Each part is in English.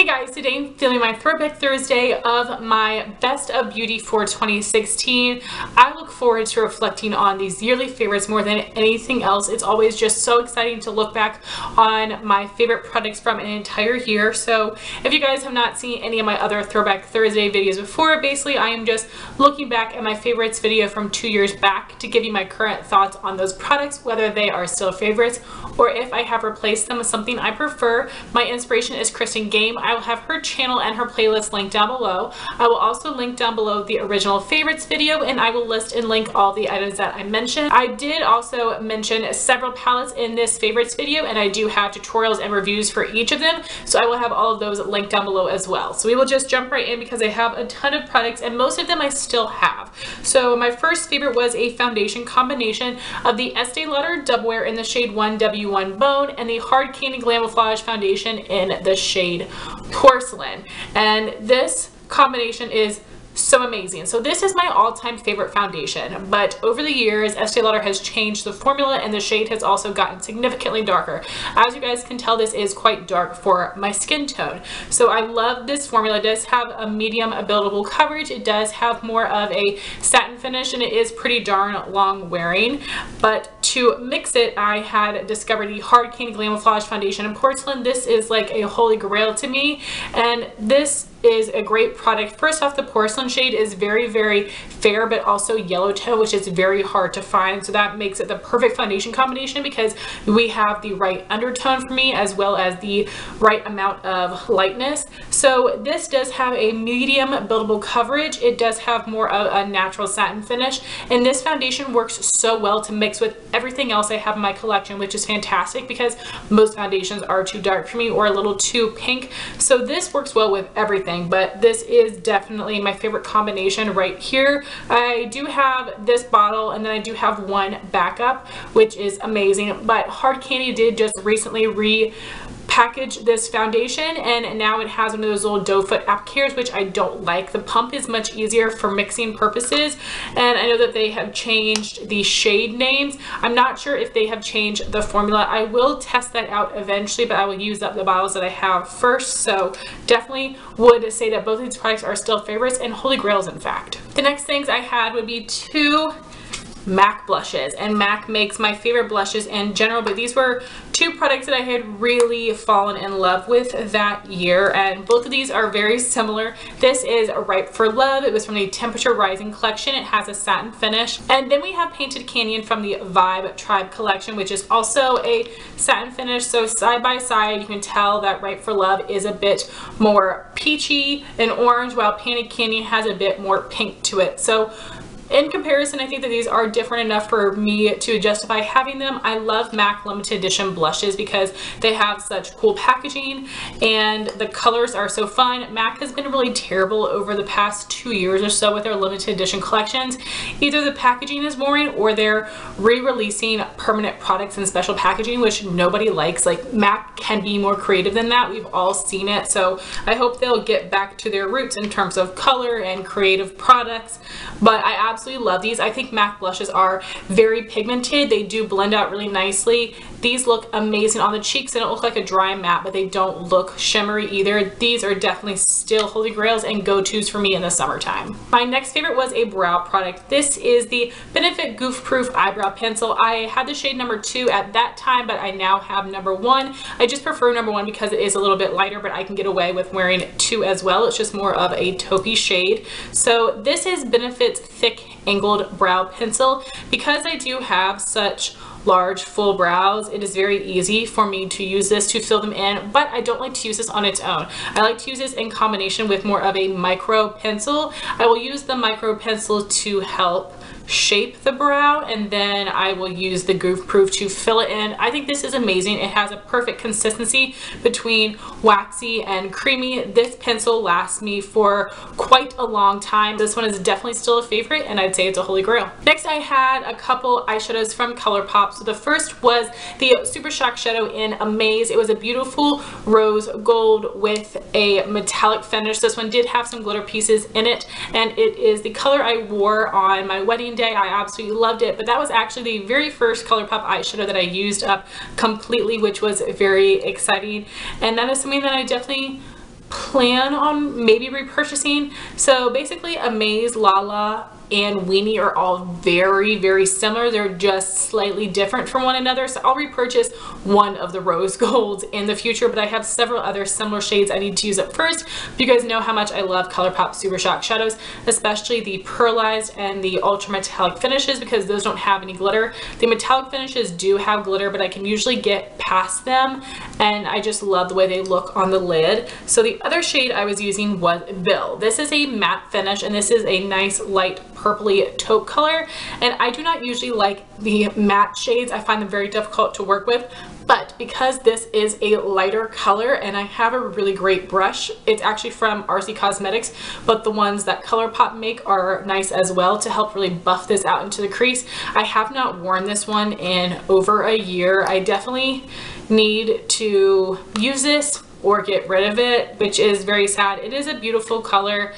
Hey guys, today I'm filming my Throwback Thursday of my Best of Beauty for 2016. I look forward to reflecting on these yearly favorites more than anything else. It's always just so exciting to look back on my favorite products from an entire year. So if you guys have not seen any of my other Throwback Thursday videos before, basically I am just looking back at my favorites video from 2 years back to give you my current thoughts on those products, whether they are still favorites or if I have replaced them with something I prefer. My inspiration is Kristen Game. I will have her channel and her playlist linked down below. I will also link down below the original favorites video, and I will list and link all the items that I mentioned. I did also mention several palettes in this favorites video, and I do have tutorials and reviews for each of them, so I will have all of those linked down below as well. So we will just jump right in because I have a ton of products and most of them I still have. So my first favorite was a foundation combination of the Estee Lauder Double Wear in the shade 1W1 Bone and the Hard Candy Glamoflague foundation in the shade Porcelain, and this combination is so amazing. So this is my all-time favorite foundation, but over the years Estee Lauder has changed the formula and the shade has also gotten significantly darker. As you guys can tell, this is quite dark for my skin tone. So I love this formula. It does have a medium buildable coverage. It does have more of a satin finish and it is pretty darn long wearing. But to mix it, I had discovered the Hard Candy Glamoflague foundation in Porcelain. This is like a holy grail to me, and this is a great product. First off, the Porcelain shade is very, very fair, but also yellow tone, which is very hard to find. So that makes it the perfect foundation combination because we have the right undertone for me as well as the right amount of lightness. So this does have a medium buildable coverage. It does have more of a natural satin finish, and this foundation works so well to mix with everything else I have in my collection, which is fantastic because most foundations are too dark for me or a little too pink. So this works well with everything. But this is definitely my favorite combination right here. I do have this bottle and then I do have one backup, which is amazing. But Hard Candy did just recently repackage this foundation, and now it has one of those little doe foot applicators, which I don't like. The pump is much easier for mixing purposes, and I know that they have changed the shade names. I'm not sure if they have changed the formula. I will test that out eventually, but I will use up the bottles that I have first. So definitely would say that both of these products are still favorites and holy grails, in fact. The next things I had would be two MAC blushes, and MAC makes my favorite blushes in general, but these were two products that I had really fallen in love with that year, and both of these are very similar. This is Ripe for Love. It was from the Temperature Rising collection. It has a satin finish, and then we have Painted Canyon from the Vibe Tribe collection, which is also a satin finish. So side by side you can tell that Ripe for Love is a bit more peachy and orange, while Painted Canyon has a bit more pink to it. So in comparison, I think that these are different enough for me to justify having them. I love MAC limited edition blushes because they have such cool packaging and the colors are so fun. MAC has been really terrible over the past 2 years or so with their limited edition collections. Either the packaging is boring or they're re-releasing permanent products in special packaging, which nobody likes. Like, MAC can be more creative than that. We've all seen it. So I hope they'll get back to their roots in terms of color and creative products. But I absolutely love these. I think MAC blushes are very pigmented. They do blend out really nicely. These look amazing on the cheeks. They don't look like a dry matte, but they don't look shimmery either. These are definitely still holy grails and go-tos for me in the summertime. My next favorite was a brow product. This is the Benefit Goof Proof Eyebrow Pencil. I had the shade number 2 at that time, but I now have number 1. I just prefer number 1 because it is a little bit lighter, but I can get away with wearing 2 as well. It's just more of a taupey shade. So this is Benefit's Thick Angled Brow Pencil. Because I do have such large full brows, it is very easy for me to use this to fill them in, but I don't like to use this on its own. I like to use this in combination with more of a micro pencil. I will use the micro pencil to help shape the brow, and then I will use the Goof Proof to fill it in. I think this is amazing. It has a perfect consistency between waxy and creamy. This pencil lasts me for quite a long time. This one is definitely still a favorite, and I'd say it's a holy grail. Next, I had a couple eyeshadows from ColourPop. So the first was the Super Shock Shadow in Amaze. It was a beautiful rose gold with a metallic finish. This one did have some glitter pieces in it, and it is the color I wore on my wedding day. I absolutely loved it, but that was actually the very first ColourPop eyeshadow that I used up completely, which was very exciting, and that is something that I definitely plan on maybe repurchasing. So basically Amaze, Lala, and Weenie are all very, very similar. They're just slightly different from one another. So I'll repurchase one of the rose golds in the future, but I have several other similar shades I need to use up first. You guys know how much I love ColourPop Super Shock shadows, especially the pearlized and the ultra metallic finishes, because those don't have any glitter. The metallic finishes do have glitter, but I can usually get past them, and I just love the way they look on the lid. So the other shade I was using was Bill. This is a matte finish, and this is a nice light purpley taupe color, and I do not usually like the matte shades. I find them very difficult to work with, but because this is a lighter color and I have a really great brush, it's actually from RC Cosmetics, but the ones that ColourPop make are nice as well to help really buff this out into the crease. I have not worn this one in over a year. I definitely need to use this or get rid of it, which is very sad. It is a beautiful color.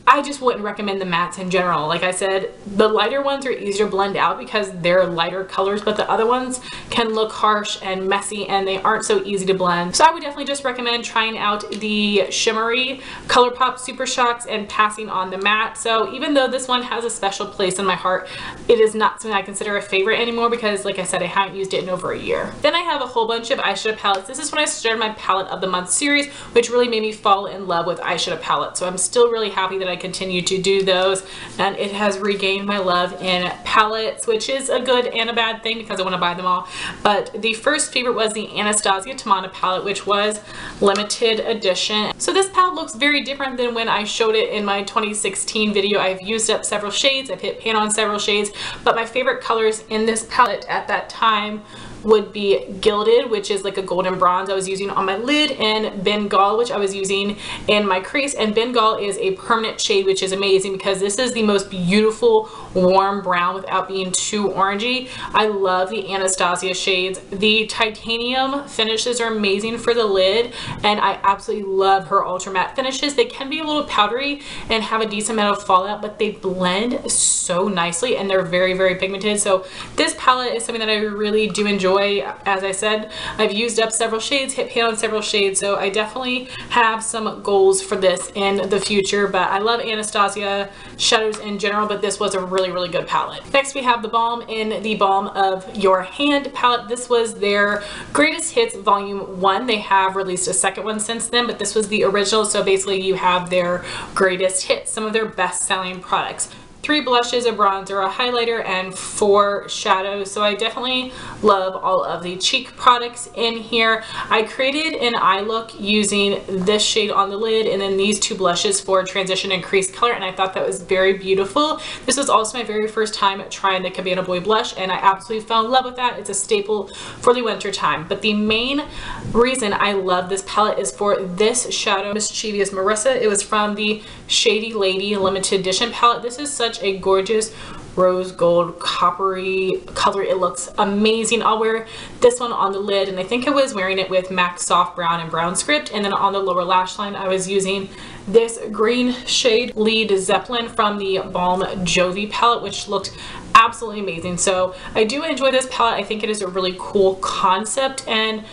I just wouldn't recommend the mattes in general. Like I said, the lighter ones are easier to blend out because they're lighter colors, but the other ones can look harsh and messy and they aren't so easy to blend. So I would definitely just recommend trying out the shimmery ColourPop Super Shocks and passing on the matte. So even though this one has a special place in my heart, it is not something I consider a favorite anymore because, like I said, I haven't used it in over a year. Then I have a whole bunch of eyeshadow palettes. This is when I started my palette of the month series, which really made me fall in love with eyeshadow palettes. So I'm still really happy that I continue to do those, and it has regained my love in palettes, which is a good and a bad thing because I want to buy them all. But the first favorite was the Anastasia Tamanna palette, which was limited edition. So this palette looks very different than when I showed it in my 2016 video. I've used up several shades, I've hit pan on several shades, but my favorite colors in this palette at that time would be Gilded, which is like a golden bronze I was using on my lid, and Bengal, which I was using in my crease. And Bengal is a permanent shade, which is amazing because this is the most beautiful warm brown without being too orangey. I love the Anastasia shades. The titanium finishes are amazing for the lid, and I absolutely love her ultra matte finishes. They can be a little powdery and have a decent amount of fallout, but they blend so nicely and they're very, very pigmented. So this palette is something that I really do enjoy. As I said, I've used up several shades, hit pan on several shades, so I definitely have some goals for this in the future. But I love Anastasia shadows in general, but this was a really, really good palette. Next we have the Balm in the Balm of Your Hand palette. This was their Greatest Hits Volume 1. They have released a second one since then, but this was the original. So basically you have their greatest hits, some of their best-selling products. 3 blushes, a bronzer, a highlighter, and 4 shadows. So I definitely love all of the cheek products in here. I created an eye look using this shade on the lid and then these 2 blushes for transition and crease color, and I thought that was very beautiful. This was also my very first time trying the Cabana Boy blush, and I absolutely fell in love with that. It's a staple for the winter time. But the main reason I love this palette is for this shadow, Mischievous Marissa. It was from the Shady Lady limited edition palette. This is such a gorgeous rose gold coppery color. It looks amazing. I'll wear this one on the lid, and I think I was wearing it with MAC Soft Brown and Brown Script, and then on the lower lash line I was using this green shade Lead Zeppelin from the Balm Jovi palette, which looked absolutely amazing. So I do enjoy this palette. I think it is a really cool concept, and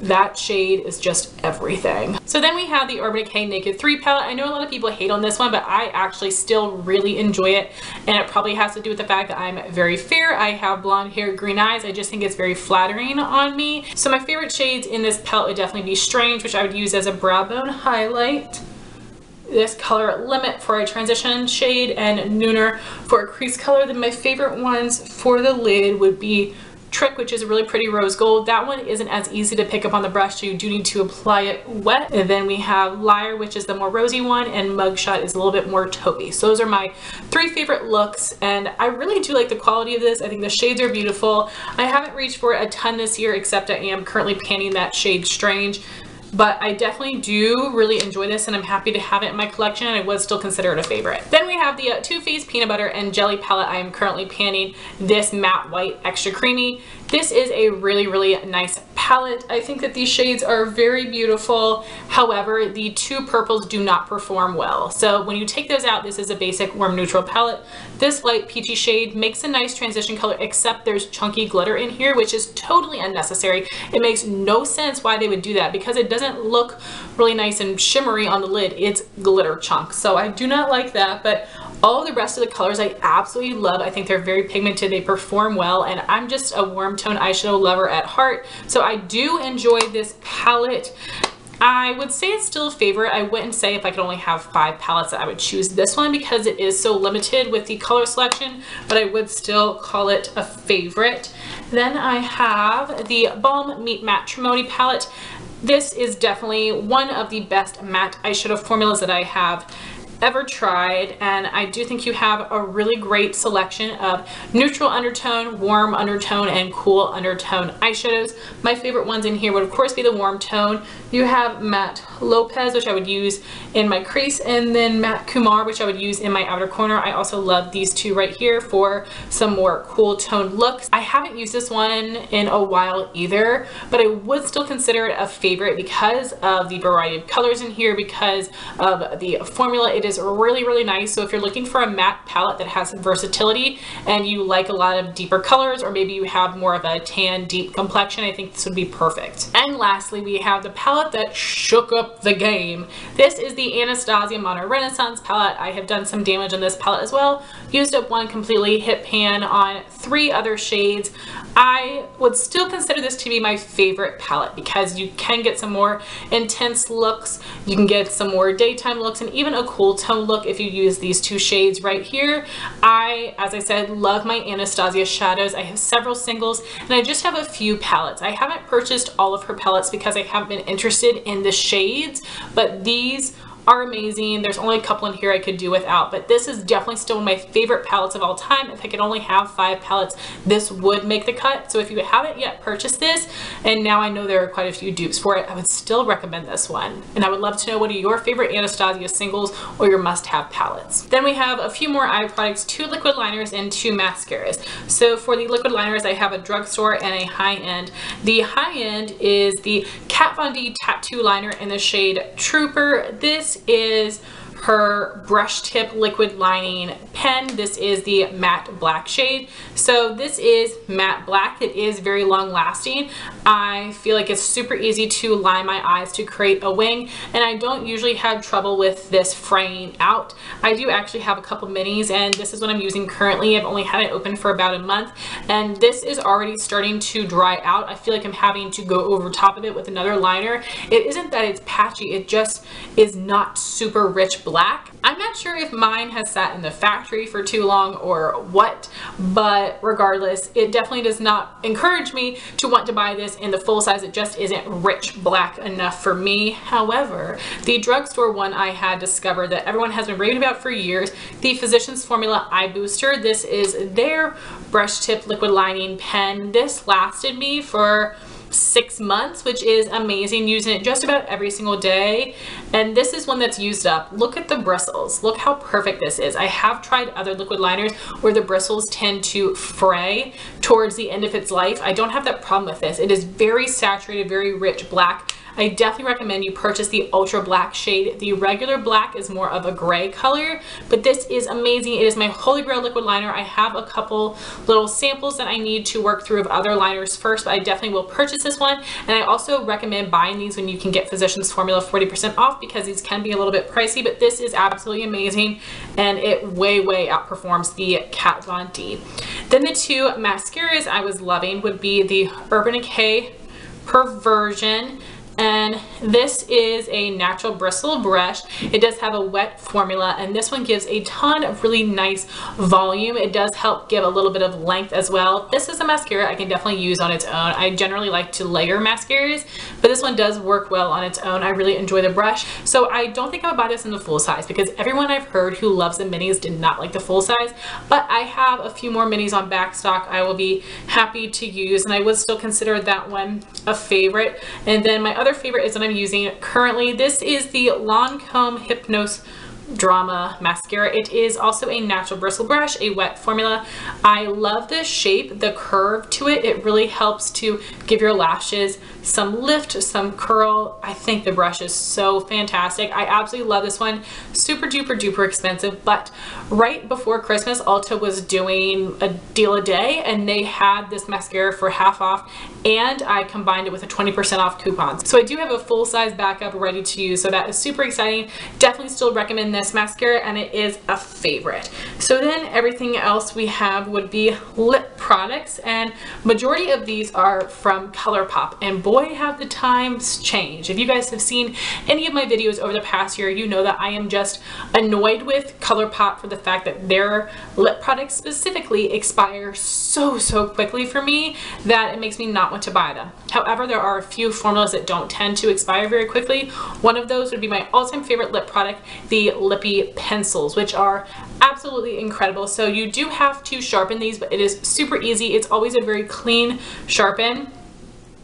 that shade is just everything. So then we have the Urban Decay Naked 3 palette. I know a lot of people hate on this one, but I actually still really enjoy it, and it probably has to do with the fact that I'm very fair. I have blonde hair, green eyes. I just think it's very flattering on me. So my favorite shades in this palette would definitely be Strange, which I would use as a brow bone highlight, this color Limit for a transition shade, and Nooner for a crease color. Then my favorite ones for the lid would be Trick, which is a really pretty rose gold. That one isn't as easy to pick up on the brush, so you do need to apply it wet. And then we have Liar, which is the more rosy one, and Mugshot is a little bit more taupey. So those are my 3 favorite looks, and I really do like the quality of this. I think the shades are beautiful. I haven't reached for a ton this year, except I am currently panning that shade Strange. But I definitely do really enjoy this, and I'm happy to have it in my collection, and I would still consider it a favorite. Then we have the Too Faced Peanut Butter and Jelly palette. I am currently panning this Matte White Extra Creamy. This is a really, really nice palette. palette. I think that these shades are very beautiful. However, the two purples do not perform well. So when you take those out, this is a basic warm neutral palette. This light peachy shade makes a nice transition color, except there's chunky glitter in here, which is totally unnecessary. It makes no sense why they would do that because it doesn't look really nice and shimmery on the lid. It's glitter chunks. So I do not like that, but all the rest of the colors I absolutely love. I think they're very pigmented, they perform well, and I'm just a warm tone eyeshadow lover at heart, so I do enjoy this palette. I would say it's still a favorite. I wouldn't say if I could only have 5 palettes that I would choose this one because it is so limited with the color selection, but I would still call it a favorite. Then I have the Balm Meet Matte Trimony palette. This is definitely one of the best matte eyeshadow formulas that I have ever tried, and I do think you have a really great selection of neutral undertone, warm undertone, and cool undertone eyeshadows. My favorite ones in here would of course be the warm tone. You have Matte Lopez, which I would use in my crease, and then Matte Kumar, which I would use in my outer corner. I also love these two right here for some more cool tone looks. I haven't used this one in a while either, but I would still consider it a favorite because of the variety of colors in here, because of the formula. It is really, really nice. So if you're looking for a matte palette that has versatility and you like a lot of deeper colors, or maybe you have more of a tan deep complexion, I think this would be perfect. And lastly, we have the palette that shook up the game. This is the Anastasia Modern Renaissance palette. I have done some damage on this palette as well. Used up one completely, hit pan on 3 other shades. I would still consider this to be my favorite palette because you can get some more intense looks, you can get some more daytime looks, and even a cool tone look if you use these 2 shades right here. As I said, love my Anastasia shadows. I have several singles, and I just have a few palettes. I haven't purchased all of her palettes because I haven't been interested in the shades, but these are amazing. There's only a couple in here I could do without, but this is definitely still one of my favorite palettes of all time. If I could only have 5 palettes, this would make the cut. So if you haven't yet purchased this, and now I know there are quite a few dupes for it, I would still recommend this one. And I would love to know what are your favorite Anastasia singles or your must-have palettes. Then we have a few more eye products, 2 liquid liners and 2 mascaras. So for the liquid liners, I have a drugstore and a high-end. The high-end is the Kat Von D Tattoo Liner in the shade Trooper. This is her brush tip liquid lining pen. This is the matte black shade. So this is matte black. It is very long lasting. I feel like it's super easy to line my eyes to create a wing, and I don't usually have trouble with this fraying out. I do actually have a couple minis, and this is what I'm using currently. I've only had it open for about a month, and this is already starting to dry out. I feel like I'm having to go over top of it with another liner. It isn't that it's patchy, it just is not super rich black. I'm not sure if mine has sat in the factory for too long or what, but regardless, it definitely does not encourage me to want to buy this in the full size. It just isn't rich black enough for me. However, the drugstore one I had discovered that everyone has been raving about for years, the Physicians Formula Eye Booster. This is their brush tip liquid lining pen. This lasted me for 6 months, which is amazing, using it just about every single day. And this is one that's used up. Look at the bristles. Look how perfect this is. I have tried other liquid liners where the bristles tend to fray towards the end of its life. I don't have that problem with this. It is very saturated, very rich black. I definitely recommend you purchase the ultra black shade. The regular black is more of a gray color, but this is amazing. It is my holy grail liquid liner. I have a couple little samples that I need to work through of other liners first, but I definitely will purchase this one. And I also recommend buying these when you can get Physicians Formula 40% off, because these can be a little bit pricey, but this is absolutely amazing, and it way outperforms the Kat Von D. Then the 2 mascaras I was loving would be the Urban Decay Perversion, and this is a natural bristle brush. It does have a wet formula, and this one gives a ton of really nice volume. It does help give a little bit of length as well. This is a mascara I can definitely use on its own. I generally like to layer mascaras, but this one does work well on its own. I really enjoy the brush. So I don't think I would buy this in the full size, because everyone I've heard who loves the minis did not like the full size, but I have a few more minis on back stock I will be happy to use, and I would still consider that one a favorite. And then my other favorite is what I'm using currently. This is the Lancome Hypnose Drama Mascara. It is also a natural bristle brush, a wet formula. I love the shape, the curve to it. It really helps to give your lashes some lift, some curl. I think the brush is so fantastic. I absolutely love this one. Super duper duper expensive, but right before Christmas, Ulta was doing a deal a day and they had this mascara for half off, and I combined it with a 20% off coupon. So I do have a full size backup ready to use, so that is super exciting. Definitely still recommend this mascara, and it is a favorite. So then everything else we have would be lip products, and majority of these are from ColourPop, and boy have the times changed. If you guys have seen any of my videos over the past year, you know that I am just annoyed with ColourPop for the fact that their lip products specifically expire so quickly for me that it makes me not want to buy them. However, there are a few formulas that don't tend to expire very quickly. One of those would be my all-time favorite lip product, the Lippie pencils, which are absolutely incredible. So you do have to sharpen these, but it is super easy. It's always a very clean sharpen.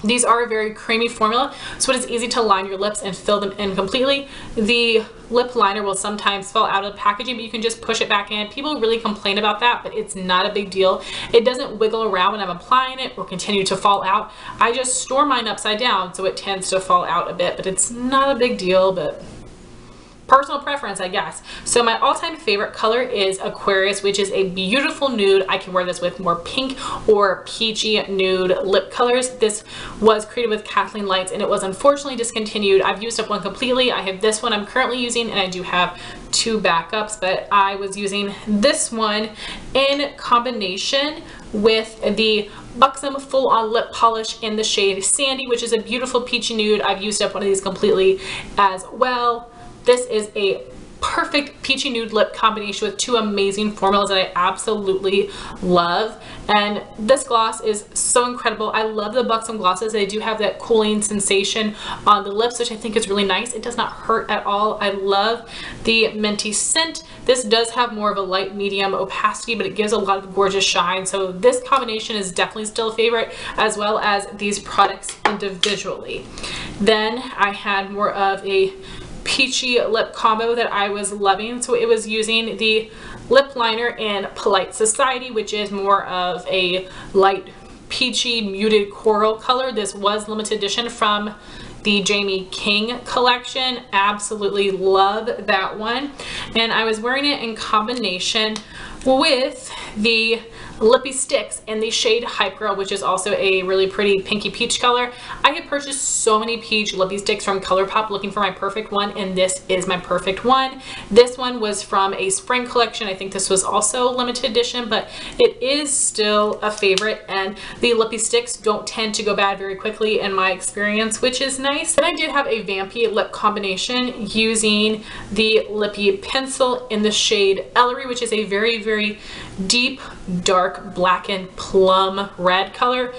These are a very creamy formula, so it is easy to line your lips and fill them in completely. The lip liner will sometimes fall out of the packaging, but you can just push it back in. People really complain about that, but it's not a big deal. It doesn't wiggle around when I'm applying it or continue to fall out. I just store mine upside down, so it tends to fall out a bit, but it's not a big deal, but personal preference, I guess. So my all-time favorite color is Aquarius, which is a beautiful nude. I can wear this with more pink or peachy nude lip colors. This was created with Kathleen Lights, and it was unfortunately discontinued. I've used up one completely. I have this one I'm currently using, and I do have two backups, but I was using this one in combination with the Buxom Full On Lip Polish in the shade Sandy, which is a beautiful peachy nude. I've used up one of these completely as well. This is a perfect peachy nude lip combination with two amazing formulas that I absolutely love. And this gloss is so incredible. I love the Buxom glosses. They do have that cooling sensation on the lips, which I think is really nice. It does not hurt at all. I love the minty scent. This does have more of a light medium opacity, but it gives a lot of gorgeous shine. So this combination is definitely still a favorite, as well as these products individually. Then I had more of a peachy lip combo that I was loving. So it was using the lip liner in Polite Society, which is more of a light peachy muted coral color. This was limited edition from the Jamie King collection. Absolutely love that one. And I was wearing it in combination with the Lippie Stix in the shade Hypnose, which is also a really pretty pinky peach color. I had purchased so many peach Lippie Stix from ColourPop looking for my perfect one, and this is my perfect one. This one was from a spring collection. I think this was also limited edition, but it is still a favorite, and the Lippie Stix don't tend to go bad very quickly in my experience, which is nice. Then I did have a vampy lip combination using the Lippie pencil in the shade Ellarie, which is a very deep, dark, blackened plum red color.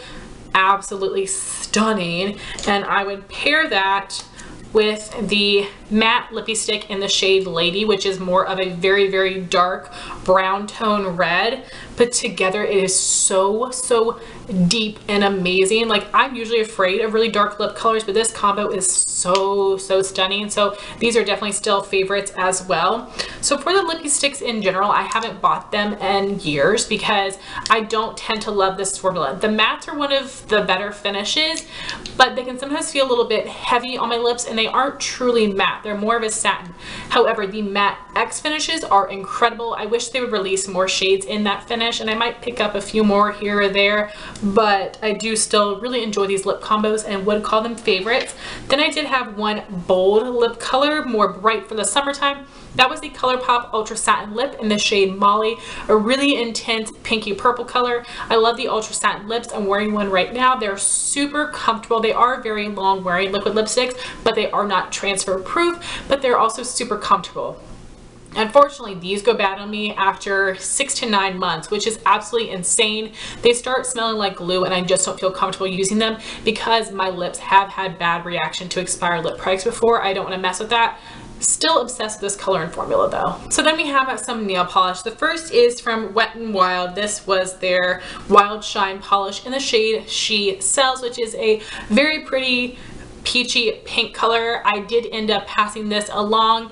Absolutely stunning. And I would pair that with the matte Lippie stick in the shade Lady, which is more of a very dark brown tone red. Put together, it is so deep and amazing. Like, I'm usually afraid of really dark lip colors, but this combo is so stunning. So these are definitely still favorites as well. So for the Lippie sticks in general, I haven't bought them in years because I don't tend to love this formula. The mattes are one of the better finishes, but they can sometimes feel a little bit heavy on my lips, and they aren't truly matte. They're more of a satin. However, the matte X finishes are incredible. I wish they would release more shades in that finish, and I might pick up a few more here or there, but I do still really enjoy these lip combos and would call them favorites. Then I did have one bold lip color, more bright for the summertime. That was the ColourPop Ultra Satin Lip in the shade Molly, a really intense pinky purple color. I love the Ultra Satin lips. I'm wearing one right now. They're super comfortable. They are very long wearing liquid lipsticks, but they are not transfer proof, but they're also super comfortable. Unfortunately, these go bad on me after 6 to 9 months, which is absolutely insane. They start smelling like glue, and I just don't feel comfortable using them because my lips have had bad reaction to expired lip products before. I don't want to mess with that. Still obsessed with this color and formula though. So then we have some nail polish. The first is from Wet n Wild. This was their Wild Shine polish in the shade She Sells, which is a very pretty peachy pink color. I did end up passing this along.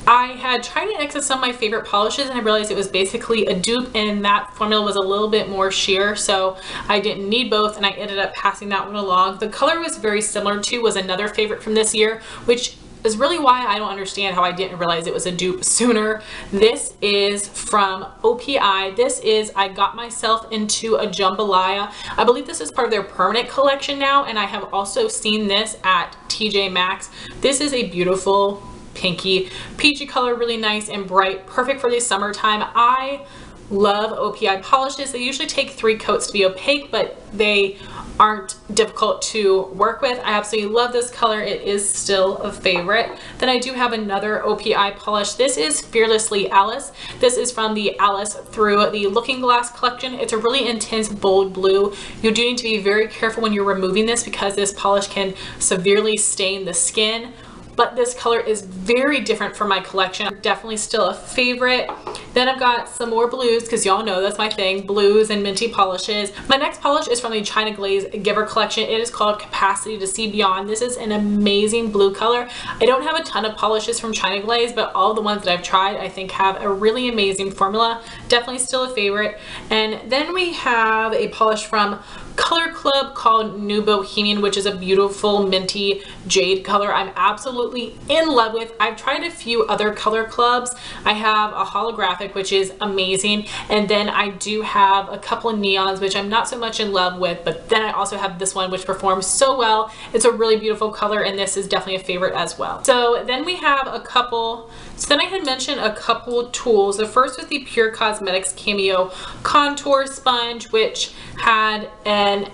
I had tried it next to some of my favorite polishes and I realized it was basically a dupe, and that formula was a little bit more sheer, so I didn't need both, and I ended up passing that one along. The color was very similar to, was another favorite from this year, which is really why I don't understand how I didn't realize it was a dupe sooner. This is from OPI. This is I Got Myself Into a Jambalaya. I believe this is part of their permanent collection now, and I have also seen this at TJ Maxx. This is a beautiful pinky peachy color, really nice and bright, perfect for the summertime. I love OPI polishes. They usually take 3 coats to be opaque, but they aren't difficult to work with. I absolutely love this color. It is still a favorite. Then I do have another OPI polish. This is Fearlessly Alice. This is from the Alice Through the Looking Glass collection. It's a really intense bold blue. You do need to be very careful when you're removing this because this polish can severely stain the skin. But this color is very different from my collection. Definitely still a favorite. Then I've got some more blues because y'all know that's my thing, blues and minty polishes. My next polish is from the China Glaze Giver collection. It is called Capacity to See Beyond. This is an amazing blue color. I don't have a ton of polishes from China Glaze, but all the ones that I've tried I think have a really amazing formula. Definitely still a favorite. And then we have a polish from Color Club called New Bohemian, which is a beautiful minty jade color I'm absolutely in love with. I've tried a few other Color Clubs. I have a holographic, which is amazing, and then I do have a couple of neons, which I'm not so much in love with, but then I also have this one, which performs so well. It's a really beautiful color, and this is definitely a favorite as well. So then we have a couple, so then I had mentioned a couple tools. The first was the Pure Cosmetics Cameo Contour Sponge, which had an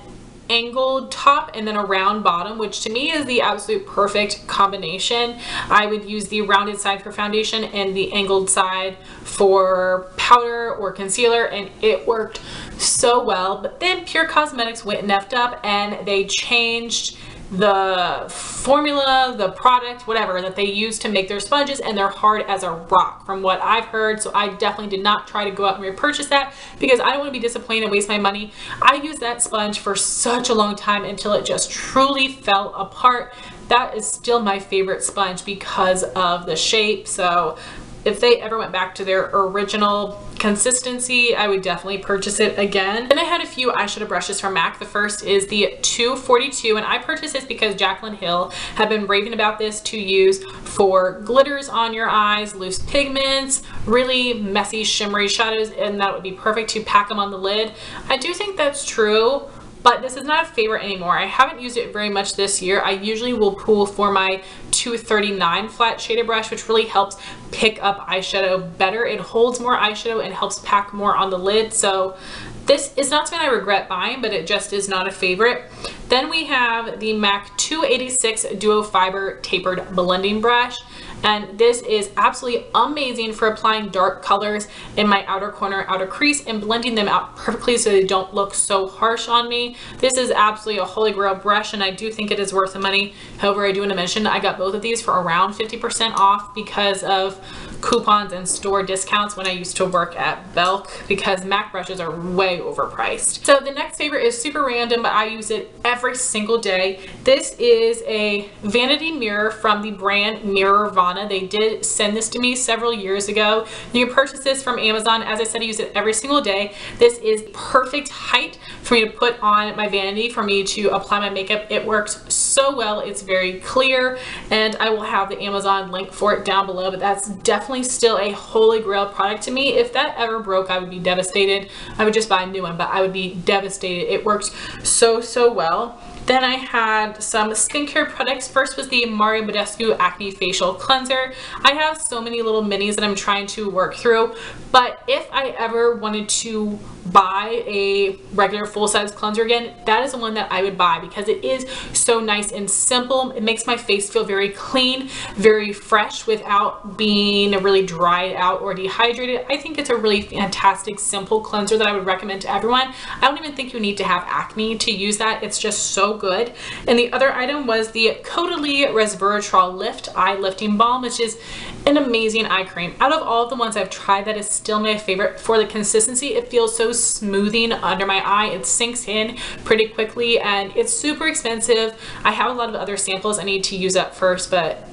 angled top and then a round bottom, which to me is the absolute perfect combination. I would use the rounded side for foundation and the angled side for powder or concealer, and it worked so well. But then Pure Cosmetics went and effed up and they changed the formula, the product, whatever that they use to make their sponges, and they're hard as a rock from what I've heard. So I definitely did not try to go out and repurchase that because I don't want to be disappointed and waste my money. I used that sponge for such a long time until it just truly fell apart. That is still my favorite sponge because of the shape. So if they ever went back to their original consistency, I would definitely purchase it again. Then I had a few eyeshadow brushes from MAC. The first is the 242, and I purchased this because Jaclyn Hill had been raving about this to use for glitters on your eyes, loose pigments, really messy shimmery shadows, and that would be perfect to pack them on the lid. I do think that's true, but this is not a favorite anymore. I haven't used it very much this year. I usually will pull for my 239 flat shaded brush, which really helps pick up eyeshadow better. It holds more eyeshadow and helps pack more on the lid. So this is not something I regret buying, but it just is not a favorite. Then we have the MAC 286 Duo Fiber Tapered Blending Brush. And this is absolutely amazing for applying dark colors in my outer corner, outer crease, and blending them out perfectly so they don't look so harsh on me. This is absolutely a holy grail brush, and I do think it is worth the money. However, I do want to mention I got both of these for around 50% off because of coupons and store discounts when I used to work at Belk, because MAC brushes are way overpriced. So the next favorite is super random, but I use it every single day. This is a vanity mirror from the brand Mirrorvana. They did send this to me several years ago. You can purchase this from Amazon. As I said, I use it every single day. This is perfect height for me to put on my vanity, for me to apply my makeup. It works so well. It's very clear, and I will have the Amazon link for it down below, but that's definitely still a holy grail product to me. If that ever broke, I would be devastated. I would just buy a new one, but I would be devastated. It works so well. Then I had some skincare products. First was the Mario Badescu Acne Facial Cleanser. I have so many little minis that I'm trying to work through, but if I ever wanted to buy a regular full-size cleanser again, that is the one that I would buy because it is so nice and simple. It makes my face feel very clean, very fresh without being really dried out or dehydrated. I think it's a really fantastic, simple cleanser that I would recommend to everyone. I don't even think you need to have acne to use that. It's just so good. And the other item was the Caudalie Resveratrol Lift Eye Lifting Balm, which is an amazing eye cream. Out of all of the ones I've tried, that is still my favorite for the consistency. It feels so smoothing under my eye. It sinks in pretty quickly, and it's super expensive. I have a lot of other samples I need to use up first, but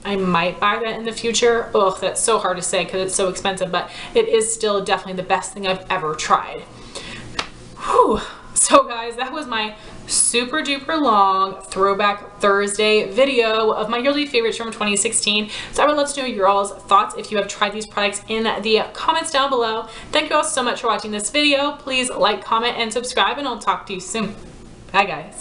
I might buy that in the future. Ugh, that's so hard to say because it's so expensive, but it is still definitely the best thing I've ever tried. Whew. So guys, that was my super duper long Throwback Thursday video of my yearly favorites from 2016. So I would love to know your all's thoughts if you have tried these products in the comments down below. Thank you all so much for watching this video. Please like, comment, and subscribe, and I'll talk to you soon. Bye guys.